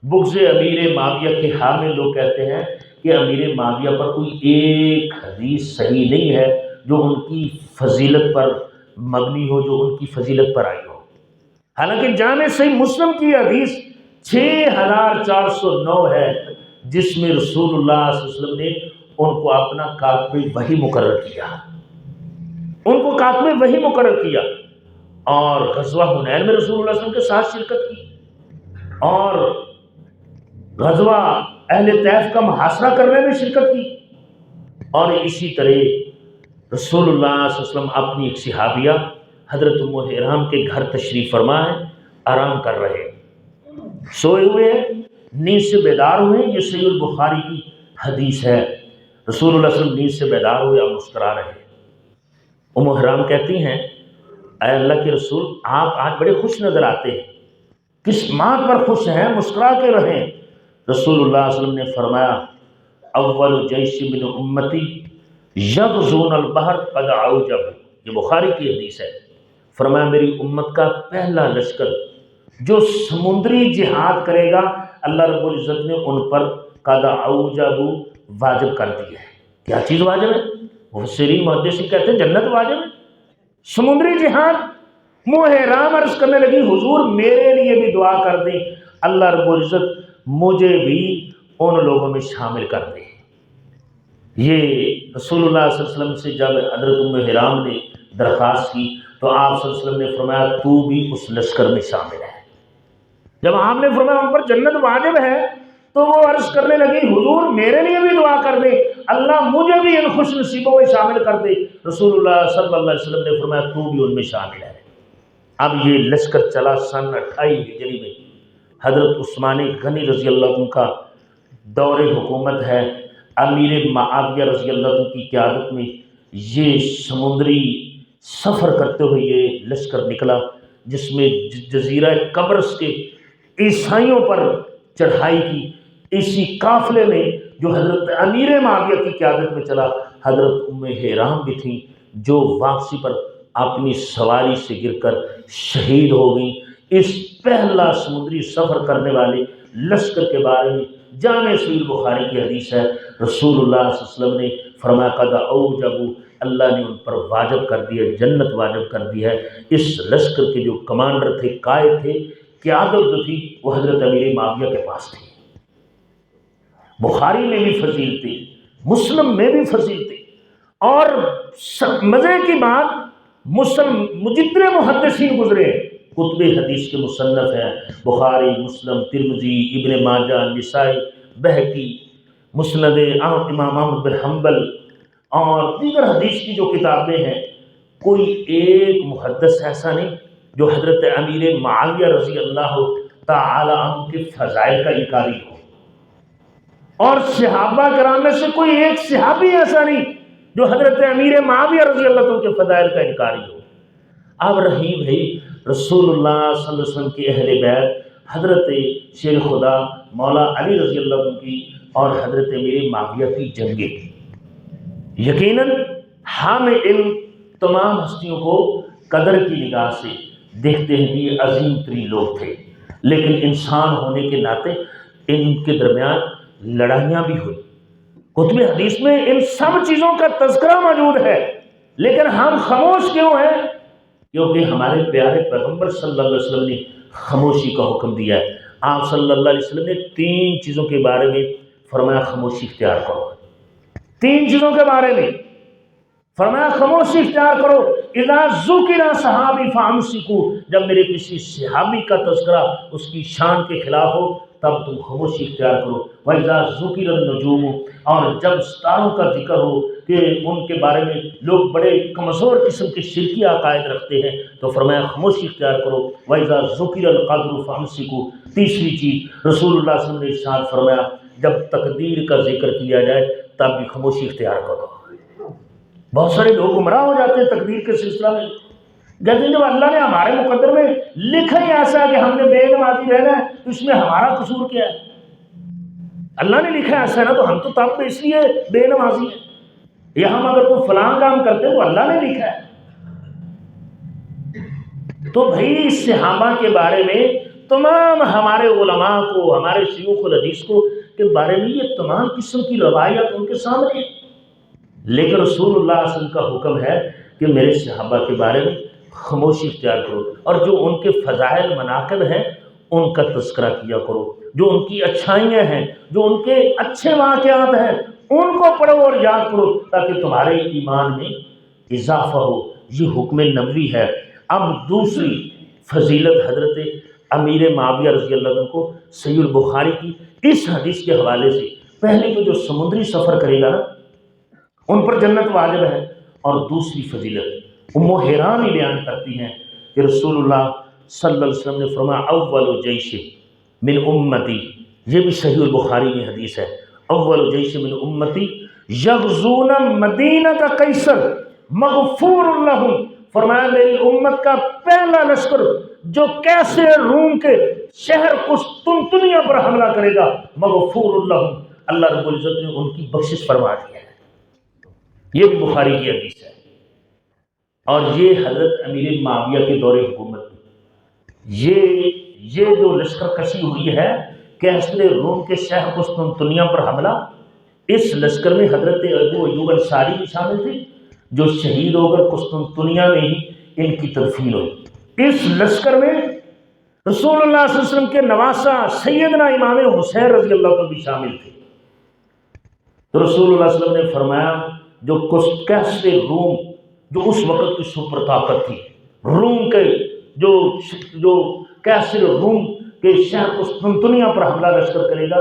بغض امیر معاویہ کے حامل لوگ کہتے ہیں کہ امیر معاویہ پر کوئی ایک حدیث صحیح نہیں ہے جو ان کی فضیلت پر مبنی ہو، جو ان کی فضیلت پر آئی ہو۔ حالانکہ جامع صحیح مسلم کی حدیث 6409 ہے جس میں رسول اللہ صلی اللہ علیہ وسلم نے ان کو اپنا کاتب وحی مقرر کیا، ان کو کاتب وحی مقرر کیا، اور غزوہ حنین میں رسول اللہ صلی اللہ علیہ وسلم کے ساتھ شرکت کی، اور غزوہ اہل طیف کا محاصرہ کرنے میں شرکت کی۔ اور اسی طرح رسول اللہ صلی اللہ علیہ وسلم اپنی ایک صحابیہ حضرت ام حرام کے گھر تشریف فرما ہے، آرام کر رہے ہیں، سوئے ہوئے ہیں، نیند سے بیدار ہوئے ہیں۔ یہ صحیح البخاری کی حدیث ہے۔ رسول اللہ صلی اللہ علیہ وسلم نیند سے بیدار ہوئے اور مسکرا رہے ہیں۔ ام حرام کہتی ہیں اے اللہ کے رسول، آپ آج بڑے خوش نظر آتے ہیں، کس بات پر خوش ہیں؟ مسکرا کے رہیں۔ رسول اللہ صلی اللہ علیہ وسلم نے فرمایا اول جیش من امتی یغزون البحر قد عوجب، یہ بخاری کی حدیث ہے۔ فرمایا میری امت کا پہلا لشکر جو سمندری جہاد کرے گا اللہ رب العزت نے ان پر قد عوجب واجب کر دیا ہے۔ کیا چیز واجب ہے؟ مفسرین محدثین کہتے ہیں جنت واجب ہے، سمندری جہاد۔ محرام عرض کرنے لگی حضور میرے لیے بھی دعا کر دیں، اللہ رب العزت مجھے بھی ان لوگوں میں شامل کر دیں۔ یہ رسول اللہ صلی اللہ علیہ وسلم سے جب حضرت ام حرام نے درخواست کی تو آپ صلی اللہ علیہ وسلم نے فرمایا تو بھی اس لشکر میں شامل ہے۔ جب آپ نے فرمایا ان پر جنت واجب ہے تو وہ عرض کرنے لگی حضور میرے لیے بھی دعا کر دیں، اللہ مجھے بھی ان خوش نصیبوں میں شامل کر دے۔ رسول اللہ صلی اللہ علیہ وسلم نے فرمایا تو بھی ان میں شامل ہے۔ اب یہ لشکر چلا سن 28 ہجری میں، حضرت عثمان غنی رضی اللہ عنہ کا دور حکومت ہے، امیر معاویہ رضی اللہ عنہ کی قیادت میں یہ سمندری سفر کرتے ہوئے یہ لشکر نکلا، جس میں جزیرہ قبرص کے عیسائیوں پر چڑھائی کی۔ اسی قافلے میں جو حضرت امیر معاویہ کی قیادت میں چلا، حضرت ام حرام بھی تھیں جو واپسی پر اپنی سواری سے گر کر شہید ہو گئیں۔ اس پہلا سمندری سفر کرنے والے لشکر کے بارے میں جامع صحیح بخاری کی حدیث ہے، رسول اللہ صلی اللہ علیہ وسلم نے فرمایا قد اوجبوا، اللہ نے ان پر واجب کر دیا، جنت واجب کر دی ہے۔ اس لشکر کے جو کمانڈر تھے، قائد تھے، قیادت جو تھی وہ حضرت امیر معاویہ کے پاس تھی۔ بخاری میں بھی فضیل تھی، مسلم میں بھی فضیل تھی، اور مزے کی بات جتنے محدثین گزرے کتب حدیث کے مصنف ہیں، بخاری، مسلم، ترمذی، ابن ماجہ، نسائی، بہقی، مسند امام احمد بن حنبل اور دیگر حدیث کی جو کتابیں ہیں، کوئی ایک محدث ایسا نہیں جو حضرت امیر معاویہ رضی اللہ تعالی عنہ کے فضائل کا انکاری ہو، اور صحابہ کرام میں سے کوئی ایک صحابی ایسا نہیں جو حضرت امیر معاویہ رضی اللہ عنہ کے فضائل کا انکاری ہو۔ اب رہی بھائی رسول اللہ صلی اللہ علیہ وسلم کی اہل بیت، حضرت شیر خدا مولا علی رضی اللہ عنہ کی اور حضرت امیر معاویہ کی جنگیں، یقیناً ہم ان تمام ہستیوں کو قدر کی نگاہ سے دیکھتے ہیں کہ یہ عظیم ترین لوگ تھے، لیکن انسان ہونے کے ناطے ان کے درمیان لڑائیاں بھی ہوئی۔ کتب حدیث میں ان سب چیزوں کا تذکرہ موجود ہے، لیکن ہم خاموش کیوں ہیں؟ کیونکہ ہمارے پیارے پیغمبر صلی اللہ علیہ وسلم نے خاموشی کا حکم دیا ہے۔ آپ صلی اللہ علیہ وسلم نے 3 چیزوں کے بارے میں فرمایا خاموشی اختیار کرو۔ 3 چیزوں کے بارے میں فرمایا خاموشی اختیار کرو، اذا ذکر صحابی فامسکو، جب میرے کسی صحابی کا تذکرہ اس کی شان کے خلاف ہو تب تم خاموشی اختیار کرو، وَإِذَا ذُكِرَ النُّجُومُ، اور جب ستاروں کا ذکر ہو کہ ان کے بارے میں لوگ بڑے کمزور قسم کے شرکی عقائد رکھتے ہیں تو فرمایا خاموشی اختیار کرو، وَإِذَا ذُكِرَ الْقَدْرُ فَامْسِكُوا۔ تیسری چیز رسول اللہ صلی اللہ علیہ وسلم نے ارشاد فرمایا جب تقدیر کا ذکر کیا جائے تب بھی خاموشی اختیار کرو۔ بہت سارے لوگ گمراہ ہو جاتے ہیں تقدیر کے سلسلہ میں، کہتے ہیں جب اللہ نے ہمارے مقدر میں لکھا ہی ایسا ہے کہ ہم نے بے نمازی رہنا ہے تو اس میں ہمارا قصور کیا ہے؟ اللہ نے لکھا ایسا ہے نا، تو ہم تو تب اس لیے بے نمازی ہیں، یا ہم اگر کوئی فلاں کام کرتے ہیں تو اللہ نے لکھا ہے۔ تو بھائی صحابہ کے بارے میں تمام ہمارے علماء کو، ہمارے شیوخ الحدیث کو کے بارے میں یہ تمام قسم کی روایات ان کے سامنے ہیں، لیکن رسول اللہ صلی اللہ علیہ وسلم کا حکم ہے کہ میرے صحابہ کے بارے میں خاموشی اختیار کرو، اور جو ان کے فضائل مناقب ہیں ان کا تذکرہ کیا کرو، جو ان کی اچھائیاں ہیں، جو ان کے اچھے واقعات ہیں ان کو پڑھو اور یاد کرو تاکہ تمہارے ایمان میں اضافہ ہو۔ یہ حکم نبوی ہے۔ اب دوسری فضیلت حضرت امیر معاویہ رضی اللہ عنہ کو صحیح البخاری کی اس حدیث کے حوالے سے، پہلے تو جو سمندری سفر کرے گا نا ان پر جنت واجب ہے، اور دوسری فضیلت ام حیران ہی بیان کرتی ہیں کہ رسول اللہ صلی اللہ علیہ وسلم نے فرمایا اول جیش من امتی، یہ بھی صحیح البخاری میں حدیث ہے، اول جیش من امتی یغزون مدینہ قیصر مغفور لہم، فرمایا میری امت کا پہلا لشکر جو کیسر روم کے شہر قسطنطنیہ پر حملہ کرے گا مغفور لہم، اللہ رب العزت نے ان کی بخشش فرما دی ہے۔ یہ بھی بخاری کی حدیث ہے، اور یہ حضرت امیر معاویہ کے دور حکومت میں یہ جو لشکر کشی ہوئی ہے کیسر روم کے شہر قسطنطنیہ پر حملہ، اس لشکر میں حضرت ابو ایوب انصاری بھی شامل تھے جو شہید ہو کر قسطنطنیہ میں ہی ان کی تدفین ہوئی۔ اس لشکر میں رسول اللہ صلی اللہ علیہ وسلم کے نواسہ سیدنا امام حسین رضی اللہ عنہ بھی شامل تھے۔ تو رسول اللہ صلی اللہ علیہ وسلم نے فرمایا جو کیسر روم جو اس وقت کی سپر طاقت تھی، روم کے جو کیسر روم کے شہر قسطنطنیہ پر حملہ لشکر کرے گا،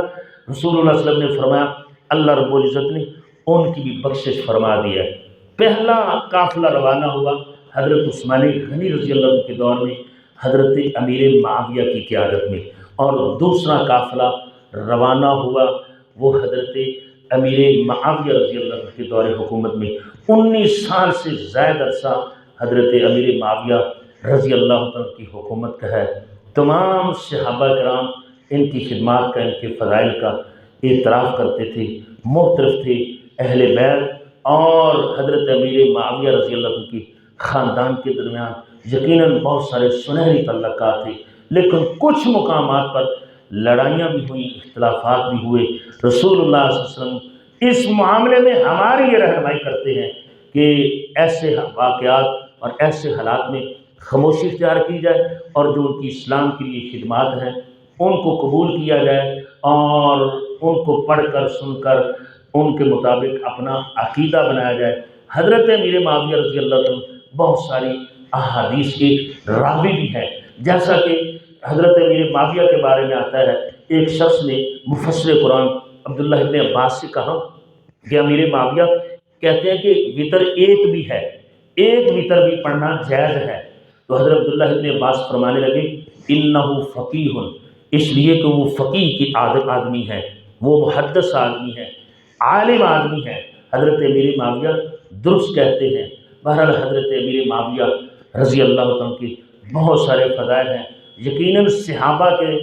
رسول اللہ صلی اللہ علیہ وسلم نے فرمایا اللہ رب العزت نے ان کی بھی بخشش فرما دی ہے۔ پہلا قافلہ روانہ ہوا حضرت عثمان غنی رضی اللہ عنہ کے دور میں حضرت امیر معاویہ کی قیادت میں، اور دوسرا قافلہ روانہ ہوا وہ حضرت امیر معاویہ رضی اللہ عنہ کے دور حکومت میں 19 سال سے زائد عرصہ حضرت امیر معاویہ رضی اللہ عنہ کی حکومت کا ہے۔ تمام صحابہ کرام ان کی خدمات کا، ان کے فضائل کا اعتراف کرتے تھے، معترف تھے۔ اہل بیت اور حضرت امیر معاویہ رضی اللہ عنہ کی خاندان کے درمیان یقیناً بہت سارے سنہری تعلقات تھے، لیکن کچھ مقامات پر لڑائیاں بھی ہوئیں، اختلافات بھی ہوئے۔ رسول اللہ صلی اللہ علیہ وسلم اس معاملے میں ہماری یہ رہنمائی کرتے ہیں کہ ایسے واقعات اور ایسے حالات میں خاموشی اختیار کی جائے، اور جو ان کی اسلام کے لیے خدمات ہیں ان کو قبول کیا جائے، اور ان کو پڑھ کر سن کر ان کے مطابق اپنا عقیدہ بنایا جائے۔ حضرت امیر معاویہ رضی اللہ عنہ بہت ساری احادیث کے راوی بھی ہیں، جیسا کہ حضرت امیر معاویہ کے بارے میں آتا ہے ایک شخص نے مفسر قرآن عبداللہ ابن عباس سے کہا کہ امیر معاویہ کہتے ہیں کہ وطر ایک بھی ہے، ایک وطر بھی پڑھنا جائز ہے۔ تو حضرت عبداللہ ابن عباس فرمانے لگے انہ فقیہ، اس لیے کہ وہ فقیہ کی عادت آدمی ہے، وہ محدث آدمی ہے، عالم آدمی ہے۔ حضرت امیر معاویہ درست کہتے ہیں۔ بہرحال حضرت امیر معاویہ رضی اللہ عنہ کی بہت سارے فضائل ہیں، یقیناً صحابہ کے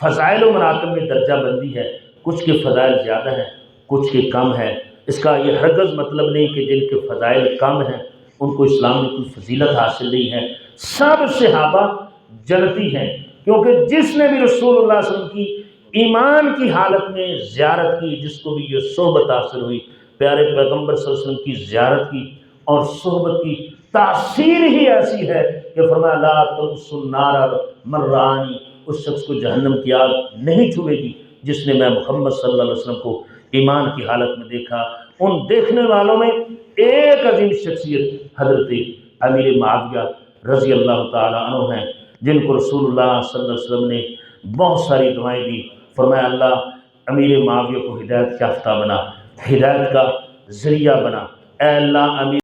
فضائل و مناقب میں درجہ بندی ہے، کچھ کے فضائل زیادہ ہیں، کچھ کے کم ہیں۔ اس کا یہ ہرگز مطلب نہیں کہ جن کے فضائل کم ہیں ان کو اسلام میں کوئی فضیلت حاصل نہیں ہے۔ سب صحابہ جنتی ہیں، کیونکہ جس نے بھی رسول اللہ صلی اللہ علیہ وسلم کی ایمان کی حالت میں زیارت کی، جس کو بھی یہ صحبت حاصل ہوئی، پیارے پیغمبر صلی اللہ علیہ وسلم کی زیارت کی اور صحبت کی تاثیر ہی ایسی ہے کہ فرمایا لا تمس النار من رآنی، اس شخص کو جہنم کی آگ نہیں چھوئے گی جس نے میں محمد صلی اللہ علیہ وسلم کو ایمان کی حالت میں دیکھا۔ ان دیکھنے والوں میں ایک عظیم شخصیت حضرت امیر معاویہ رضی اللہ تعالیٰ عنہ ہیں، جن کو رسول اللہ صلی اللہ علیہ وسلم نے بہت ساری دعائیں دی. فرمایا اللہ امیر معاویہ کو ہدایت یافتہ بنا، ہدایت کا ذریعہ بنا. اے اللہ امیر